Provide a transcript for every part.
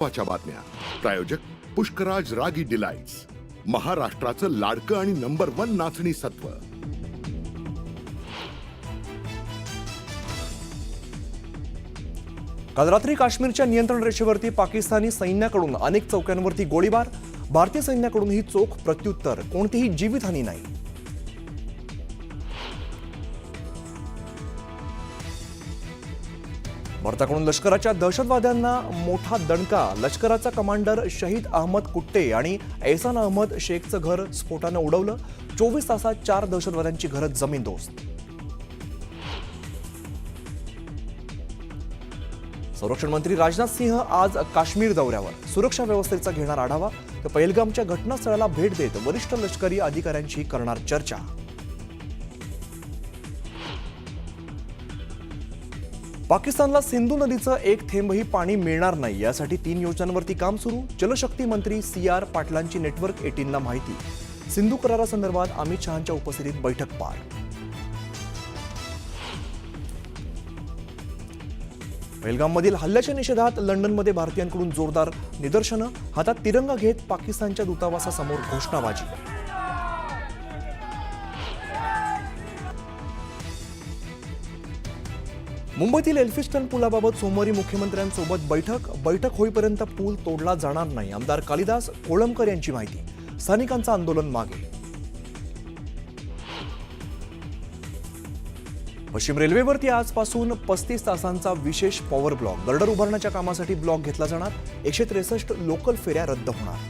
महत्त्वाच्या बातम्या. प्रायोजक पुष्कराज रागी डिलाइट्स, महाराष्ट्राचं लाडकं आणि नंबर 1 नाचणी सत्व. काल रात्री काश्मीरच्या नियंत्रण रेषेवरती पाकिस्तानी सैन्याकडून अनेक चौक्यांवरती गोळीबार. भारतीय सैन्याकडूनही चोख प्रत्युत्तर. कोणतीही जीवितहानी नाही. भारताकडून लष्कराच्या दहशतवाद्यांना मोठा दणका. लष्कराचा कमांडर शहीद अहमद कुट्टे आणि एहसान अहमद शेखचं घर स्फोटानं उडवलं. 24 तासात 4 दहशतवाद्यांची घरं जमीनदोस्त. संरक्षण मंत्री राजनाथ सिंह आज काश्मीर दौऱ्यावर. सुरक्षा व्यवस्थेचा घेणार आढावा. तर पहलगामच्या घटनास्थळाला भेट देत वरिष्ठ लष्करी अधिकाऱ्यांशी करणार चर्चा. पाकिस्तानला सिंधू नदीचं एक थेंबही पाणी मिळणार नाही, यासाठी 3 योजनांवरती काम सुरू. जलशक्ती मंत्री CR पाटलांची नेटवर्क 18ला माहिती. सिंधू करारासंदर्भात अमित शहांच्या उपस्थितीत बैठक पार. पहलगाममधील हल्ल्याच्या निषेधात लंडनमध्ये भारतीयांकडून जोरदार निदर्शनं. हातात तिरंगा घेत पाकिस्तानच्या दूतावासासमोर घोषणाबाजी. मुंबईतील एल्फिस्टन पुलाबाबत सोमवारी मुख्यमंत्र्यांसोबत बैठक होईपर्यंत पूल तोडला जाणार नाही. आमदार कालिदास कोळंबकर यांची माहिती. स्थानिकांचं आंदोलन मागे. पश्चिम रेल्वेवरती आजपासून 35 तासांचा विशेष पॉवर ब्लॉक. गर्डर उभारण्याच्या कामासाठी ब्लॉक घेतला जाणार. 163 लोकल फेऱ्या रद्द होणार.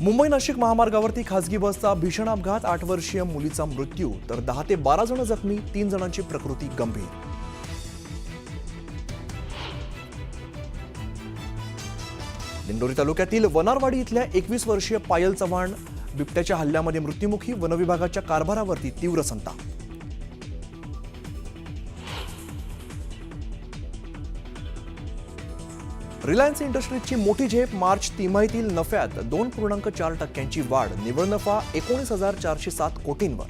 मुंबई नाशिक महामार्गावरती खासगी बसचा भीषण अपघात. 8 वर्षीय मुलीचा मृत्यू तर 10 ते 12 जण जखमी. 3 जणांची प्रकृती गंभीर. दिंडोरी तालुक्यातील वनारवाडी इथल्या 21 वर्षीय पायल चव्हाण बिबट्याच्या हल्ल्यामध्ये मृत्युमुखी. वनविभागाच्या कारभारावरती तीव्र संताप. रिलायन्स इंडस्ट्रीजची मोठी झेप. मार्च तिमाहीतील नफ्यात 2.4% वाढ. निव्वळ नफा 19,407 कोटींवर.